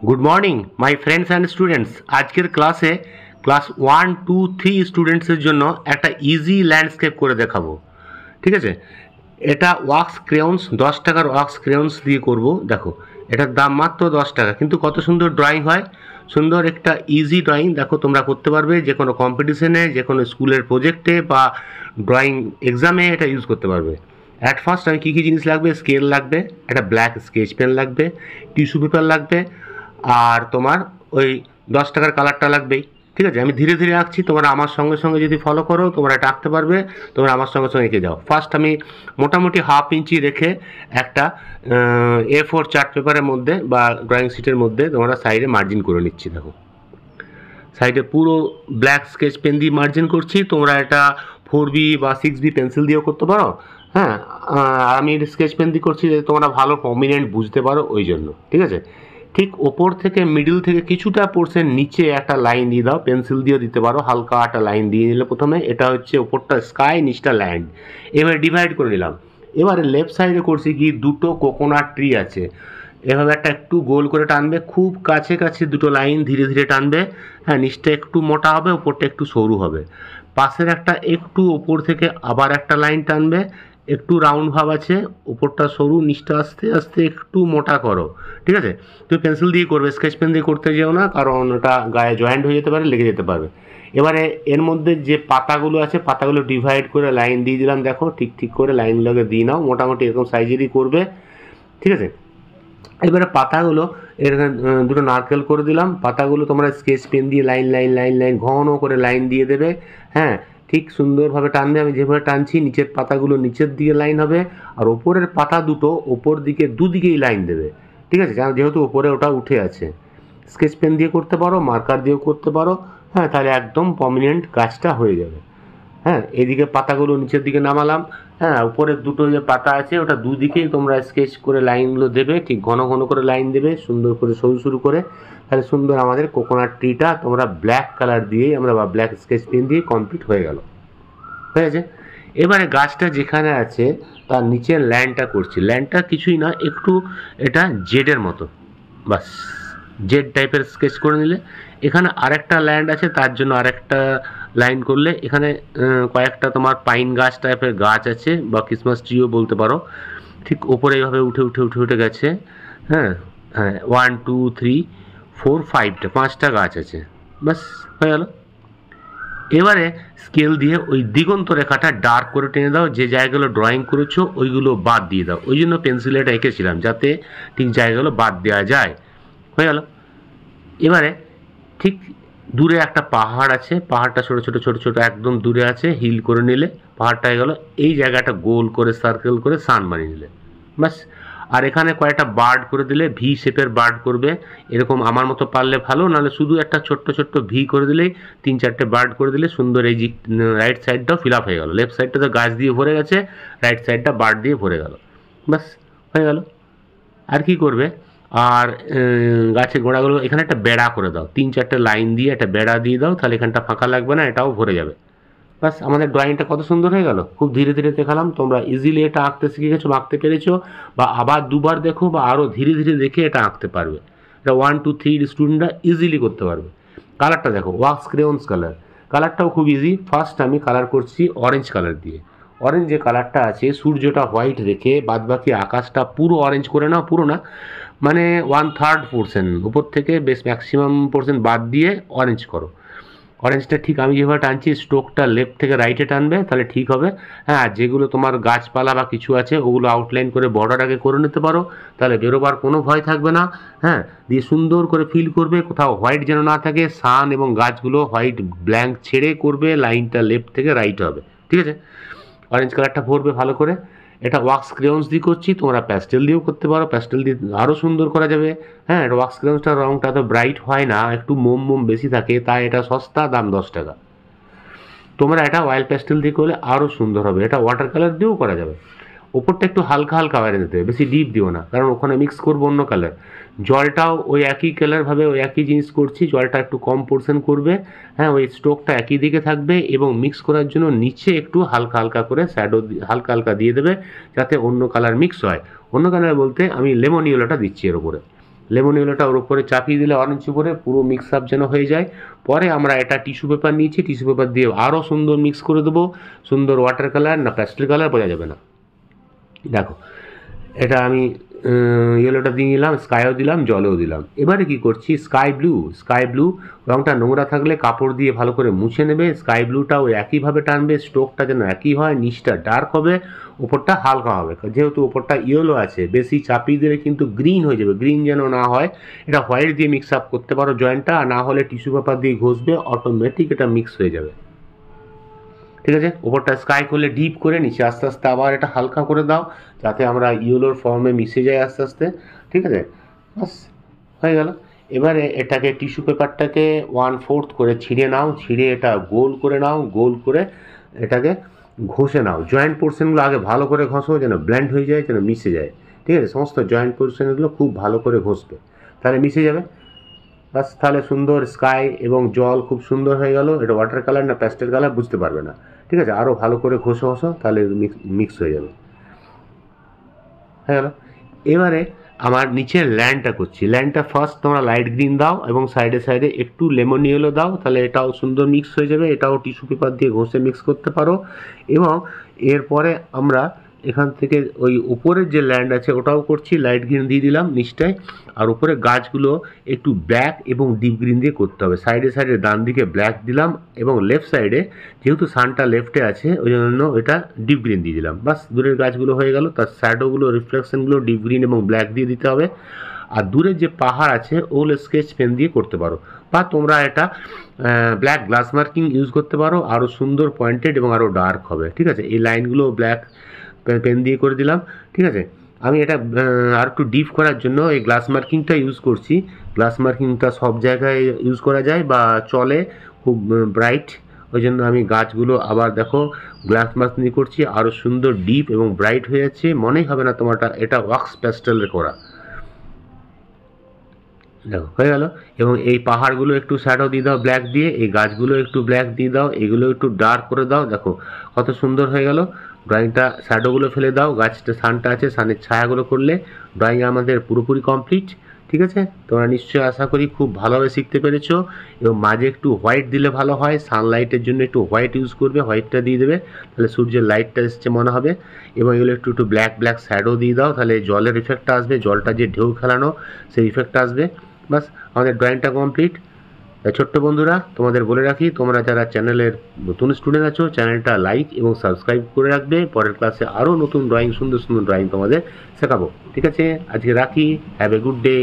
Good morning my friends and students. आजकेर क्लासे class 1, 2, 3 स्टूडेंट्सের জন্য একটা ইজি ল্যান্ডস্কেপ করে দেখাবো। ঠিক আছে, এটা ওয়াক্স ক্রেয়ন্স 10 টাকার ওয়াক্স ক্রেয়ন্স দিয়ে করব। দেখো এটার দাম মাত্র 10 টাকা, কিন্তু কত সুন্দর ড্রয়িং হয়, সুন্দর একটা ইজি ড্রয়িং। দেখো তোমরা করতে পারবে যে কোনো কম্পিটিশনে, যে কোনো স্কুলের প্রজেক্টে বা ড্রয়িং এক্সামে এটা ইউজ করতে পারবে। অ্যাট ফার্স্ট আমি কী কী জিনিস লাগবে, স্কেল লাগবে, একটা ব্ল্যাক স্কেচ পেন লাগবে, টিস্যু পেপার লাগবে, আর তোমার ওই 10 টাকার কালারটা লাগবেই। ঠিক আছে, আমি ধীরে ধীরে আঁকছি, তোমরা আমার সঙ্গে সঙ্গে যদি ফলো করো তোমরা এটা আঁকতে পারবে। তোমরা আমার সঙ্গে সঙ্গে এঁকে যাও। ফার্স্ট আমি মোটামুটি 1/2 ইঞ্চি রেখে একটা A4 চার্ট পেপারের মধ্যে বা ড্রয়িং শিটের মধ্যে তোমরা সাইডে মার্জিন করে নিচ্ছি। দেখো সাইডে পুরো ব্ল্যাক স্কেচ পেন দিয়ে মার্জিন করছি। তোমরা এটা 4B বা 6B পেন্সিল দিয়েও করতে পারো। হ্যাঁ, আমি স্কেচ পেন দিয়ে করছি যে তোমরা ভালো প্রমিনেন্ট বুঝতে পারো ওই জন্য। ঠিক আছে, ঠিক ওপর থেকে মিডল থেকে কিছুটা পোর্শন নিচে একটা লাইন দিয়ে দাও, পেন্সিল দিয়েও দিতে পারো। হালকা একটা লাইন দিয়ে নিলে প্রথমে, এটা হচ্ছে ওপরটা স্কাই, নিচটা ল্যান্ড। এবারে ডিভাইড করে নিলাম। এবারে লেফট সাইডে করছি কি, দুটো কোকোনাট ট্রি আছে, এভাবে একটা একটু গোল করে টানবে, খুব কাছে কাছে দুটো লাইন ধীরে ধীরে টানবে। হ্যাঁ, নিচটা একটু মোটা হবে, ওপরটা একটু সরু হবে। পাশের একটা একটু ওপর থেকে আবার একটা লাইন টানবে, একটু রাউন্ড ভাব আছে, উপরটা সরু, নিচটা আস্তে আস্তে একটু মোটা করো। ঠিক আছে, তুমি পেন্সিল দিয়ে করবে, স্কেচ পেন দিয়ে করতে যেও না, কারণ ওটা গায়ে জয়েন্ট হয়ে যেতে পারে, লেগে যেতে পারবে। এবারে এর মধ্যে যে পাতাগুলো আছে, পাতাগুলো ডিভাইড করে লাইন দিয়ে দিলাম। দেখো ঠিক ঠিক করে লাইনগুলোকে দিয়ে নাও, মোটামুটি এরকম সাইজেরই করবে। ঠিক আছে, এবারে পাতাগুলো এখানে দুটো নারকেল করে দিলাম। পাতাগুলো তোমরা স্কেচ পেন দিয়ে লাইন লাইন লাইন লাইন ঘন করে লাইন দিয়ে দেবে। হ্যাঁ, ঠিক সুন্দরভাবে টানবে। আমি যেভাবে টানছি নিচের পাতাগুলো নিচের দিকে লাইন হবে, আর ওপরের পাতা দুটো ওপর দিকে দুদিকেই লাইন দেবে। ঠিক আছে, যেহেতু ওপরে ওটা উঠে আছে। স্কেচ পেন দিয়ে করতে পারো, মার্কার দিয়েও করতে পারো। হ্যাঁ, তাহলে একদম প্রমিনেন্ট গাছটা হয়ে যাবে। হ্যাঁ, এদিকে পাতাগুলো নিচের দিকে নামালাম। হ্যাঁ, উপরের দুটো যে পাতা আছে ওটা দুদিকেই তোমরা স্কেচ করে লাইনগুলো দেবে, ঠিক ঘন ঘন করে লাইন দেবে, সুন্দর করে সরু সরু করে। তাহলে সুন্দর আমাদের কোকোনাট ট্রিটা তোমরা ব্ল্যাক কালার দিয়েই আমরা বা ব্ল্যাক স্কেচ পেন দিয়ে কমপ্লিট হয়ে গেল। হয়ে গেছে। এবারে গাছটা যেখানে আছে তার নিচের ল্যান্ডটা করছি। ল্যান্ডটা কিছুই না, একটু এটা জেডের মতো, বাস জেড টাইপের স্কেচ করে নিলে। এখানে আরেকটা ল্যান্ড আছে, তার জন্য আরেকটা লাইন করলে। এখানে কয়েকটা তোমার পাইন গাছ টাইপের গাছ আছে, বা ক্রিসমাস ট্রিও বলতে পারো। ঠিক ওপরে এইভাবে উঠে উঠে উঠে উঠে গেছে। হ্যাঁ হ্যাঁ, 1, 2, 3, 4, 5টা গাছ আছে, বাস হয়ে গেল। এবারে স্কেল দিয়ে ওই দিগন্ত রেখাটা ডার্ক করে টেনে দাও। যে জায়গাগুলো ড্রয়িং করেছো ওইগুলো বাদ দিয়ে দাও। ওই জন্য পেন্সিলে এটা এঁকেছিলাম, যাতে ঠিক জায়গাগুলো বাদ দেওয়া যায়। হয়ে গেল। এবারে ঠিক দূরে একটা পাহাড় আছে, পাহাড়টা ছোটো ছোটো ছোটো ছোটো একদম দূরে আছে, হিল করে নিলে পাহাড়টা হয়ে গেলো। এই জায়গাটা গোল করে সার্কেল করে সান বানিয়ে নিলে, বাস। আর এখানে কয়েকটা বার্ড করে দিলে, ভি শেপের বার্ড করবে। এরকম আমার মতো পারলে ভালো, নাহলে শুধু একটা ছোট্ট ছোট্ট ভি করে দিলেই 3-4টে বার্ড করে দিলে সুন্দর। এই যে রাইট সাইডটাও ফিল আপ হয়ে গেল। লেফট সাইডটা তো গাছ দিয়ে ভরে গেছে, রাইট সাইডটা বার্ড দিয়ে ভরে গেল, বাস হয়ে গেল। আর কি করবে, আর গাছের গোড়াগুলো এখানে একটা বেড়া করে দাও, 3-4টে লাইন দিয়ে একটা বেড়া দিয়ে দাও, তাহলে এখানটা ফাঁকা লাগবে না, এটাও ভরে যাবে। বাস, আমাদের ড্রয়িংটা কত সুন্দর হয়ে গেল। খুব ধীরে ধীরে দেখালাম, তোমরা ইজিলি এটা আঁকতে শিখে গেছো, আঁকতে পেরেছো, বা আবার দুবার দেখো বা আরও ধীরে ধীরে দেখে এটা আঁকতে পারবে। এটা 1, 2, 3 স্টুডেন্টরা ইজিলি করতে পারবে। কালারটা দেখো, ওয়াক্স ক্রেয়ন্স কালার। কালারটাও খুব ইজি। ফার্স্ট আমি কালার করছি অরেঞ্জ কালার দিয়ে। অরেঞ্জ যে কালারটা আছে, সূর্যটা হোয়াইট রেখে বাদবাকি আকাশটা পুরো অরেঞ্জ করে নাও। পুরো না, মানে 1/3 পোর্শন, উপর থেকে বেশ ম্যাক্সিমাম পোর্শন বাদ দিয়ে অরেঞ্জ করো। অরেঞ্জটা ঠিক আমি যেভাবে টানছি, স্ট্রোকটা লেফট থেকে রাইটে টানবে, তাহলে ঠিক হবে। হ্যাঁ, যেগুলো তোমার গাছপালা বা কিছু আছে ওগুলো আউটলাইন করে বর্ডার আগে করে নিতে পারো, তাহলে বেরোবার কোনো ভয় থাকবে না। হ্যাঁ, দিয়ে সুন্দর করে ফিল করবে, কোথাও হোয়াইট যেন না থাকে। সান এবং গাছগুলো হোয়াইট ব্ল্যাঙ্ক ছেড়ে করবে, লাইনটা লেফট থেকে রাইট হবে। ঠিক আছে, অরেঞ্জ কালারটা ভরবে ভালো করে। এটা ওয়াক্স ক্রেয়ন্স দিয়ে করছি, তোমরা প্যাস্টেল দিয়েও করতে পারো, প্যাস্টেল দিয়ে আরও সুন্দর করা যাবে। হ্যাঁ, এটা ওয়াক্স ক্রেয়ন্সটার রঙটা তো ব্রাইট হয় না, একটু মোম মোম বেশি থাকে, তাই এটা সস্তা, দাম 10 টাকা। তোমরা এটা অয়েল প্যাস্টেল দিয়ে করলে আরও সুন্দর হবে। এটা ওয়াটার কালার দিয়েও করা যাবে। ওপরটা একটু হালকা হালকা বাইরে দিতে হবে, বেশি ডিপ দিও না, কারণ ওখানে মিক্স করবো অন্য কালার। জলটাও ওই একই কালারভাবে ওই একই জিনিস করছি, জলটা একটু কম পোর্শন করবে। হ্যাঁ, ওই স্ট্রোকটা একই দিকে থাকবে, এবং মিক্স করার জন্য নিচে একটু হালকা হালকা করে শ্যাডো হালকা হালকা দিয়ে দেবে, যাতে অন্য কালার মিক্স হয়। অন্য কালার বলতে আমি লেমন ইয়েলোটা দিচ্ছি এর উপরে। লেমন ইয়েলোটা ওর উপরে চাপিয়ে দিলে অরেঞ্জ উপরে পুরো মিক্স আপ যেন হয়ে যায়। পরে আমরা এটা টিস্যু পেপার নিয়েছি, টিস্যু পেপার দিয়ে আরও সুন্দর মিক্স করে দেবো। সুন্দর ওয়াটার কালার না প্যাস্টেল কালার বোঝা যাবে না। দেখো এটা আমি ইয়েলোটা দিয়ে নিলাম, স্কাইও দিলাম, জলেও দিলাম। এবারে কি করছি, স্কাই ব্লু রঙটা নোংরা থাকলে কাপড় দিয়ে ভালো করে মুছে নেবে। স্কাই ব্লুটাও একইভাবে টানবে, স্ট্রোকটা যেন একই হয়, নিচটা ডার্ক হবে, ওপরটা হালকা হবে। যেহেতু ওপরটা ইয়েলো আছে, বেশি চাপিয়ে দিলে কিন্তু গ্রিন হয়ে যাবে, গ্রিন যেন না হয়। এটা হোয়াইট দিয়ে মিক্স আপ করতে পারো জয়েন্টটা, আর না হলে টিস্যু পেপার দিয়ে ঘষবে, অটোমেটিক এটা মিক্স হয়ে যাবে। ঠিক আছে, ওপরটা স্কাই করলে ডিপ করে, নিচে আস্তে আস্তে আবার এটা হালকা করে দাও, যাতে আমরা ইয়েলোর ফর্মে মিশে যায় আস্তে আস্তে। ঠিক আছে, বাস হয়ে গেল। এবারে এটাকে টিস্যু পেপারটাকে 1/4 করে ছিঁড়ে নাও, ছিঁড়ে এটা গোল করে নাও, গোল করে এটাকে ঘষে নাও। জয়েন্ট পোর্শনগুলো আগে ভালো করে ঘষো, যেন ব্লেন্ড হয়ে যায়, যেন মিশে যায়। ঠিক আছে, সমস্ত জয়েন্ট পোর্শনগুলো খুব ভালো করে ঘষবে, তাহলে মিশে যাবে। বাস, তাহলে সুন্দর স্কাই এবং জল খুব সুন্দর হয়ে গেল। এটা ওয়াটার কালার না প্যাস্টেল কালার বুঝতে পারবে না। ঠিক আছে, আরও ভালো করে ঘষো, তাহলে মিক্স হয়ে যাবে। হয়ে গেল। এবারে আমার নিচের ল্যান্ডটা করছি। ল্যান্ডটা ফার্স্ট তোমরা লাইট গ্রিন দাও এবং সাইডে সাইডে একটু লেমন ইয়েলো দাও, তাহলে এটাও সুন্দর মিক্স হয়ে যাবে। এটাও টিস্যু পেপার দিয়ে ঘষে মিক্স করতে পারো। এবং এরপরে আমরা এখান থেকে ওই উপরের যে ল্যান্ড আছে ওটাও করছি, লাইট গ্রিন দিয়ে দিলাম নিচটায়। আর উপরে গাছগুলো একটু ব্ল্যাক এবং ডিপ গ্রিন দিয়ে করতে হবে। সাইডে সাইডে ডান দিকে ব্ল্যাক দিলাম, এবং লেফট সাইডে যেহেতু সানটা লেফটে আছে ওই জন্য এটা ডিপ গ্রিন দিয়ে দিলাম। বাস, দূরের গাছগুলো হয়ে গেল। তার শ্যাডোগুলো, রিফ্লেকশনগুলো ডিপ গ্রিন এবং ব্ল্যাক দিয়ে দিতে হবে। আর দূরের যে পাহাড় আছে ওগুলো স্কেচ পেন দিয়ে করতে পারো, বা তোমরা এটা ব্ল্যাক গ্লাস মার্কিং ইউজ করতে পারো, আরও সুন্দর পয়েন্টেড এবং আরও ডার্ক হবে। ঠিক আছে, এই লাইনগুলো ব্ল্যাক পেন দিয়ে করে দিলাম। ঠিক আছে, আমি এটা আর একটু ডিপ করার জন্য এই গ্লাস মার্কিংটা ইউজ করছি। গ্লাস মার্কিংটা সব জায়গায় ইউজ করা যায় বা চলে, খুব ব্রাইট। ওই জন্য আমি গাছগুলো আবার দেখো গ্লাস মার্কিং করছি, আরও সুন্দর ডিপ এবং ব্রাইট হয়ে যাচ্ছে। মনেই হবে না তোমারটা এটা ওয়াক্স প্যাস্টেলের করা। দেখো হয়ে গেল। এবং এই পাহাড়গুলো একটু শ্যাডো দিয়ে দাও ব্ল্যাক দিয়ে, এই গাছগুলো একটু ব্ল্যাক দিয়ে দাও, এগুলো একটু ডার্ক করে দাও। দেখো কত সুন্দর হয়ে গেল। ড্রয়িংটা শ্যাডোগুলো ফেলে দাও, গাছটা সানটা আছে, সানের ছায়াগুলো করলে ড্রয়িং আমাদের পুরোপুরি কমপ্লিট। ঠিক আছে, তোমরা নিশ্চয়ই আশা করি খুব ভালোভাবে শিখতে পেরেছো। এবং মাঝে একটু হোয়াইট দিলে ভালো হয়, সানলাইটের জন্য একটু হোয়াইট ইউজ করবে, হোয়াইটটা দিয়ে দেবে, তাহলে সূর্যের লাইটটা এসছে মনে হবে। এবং এগুলো একটু একটু ব্ল্যাক শ্যাডো দিয়ে দাও, তাহলে জলের ইফেক্টটা আসবে, জলটা যে ঢেউ খেলানো সেই ইফেক্টটা আসবে। বাস, আমাদের ড্রয়িংটা কমপ্লিট। ছোট্ট বন্ধুরা, তোমাদের বলে রাখি, তোমরা যারা চ্যানেলের নতুন স্টুডেন্ট আছো চ্যানেলটা লাইক এবং সাবস্ক্রাইব করে রাখবে। পরের ক্লাসে আরও নতুন ড্রয়িং, সুন্দর সুন্দর ড্রয়িং তোমাদের শেখাবো। ঠিক আছে, আজকে রাখি। Have a good day.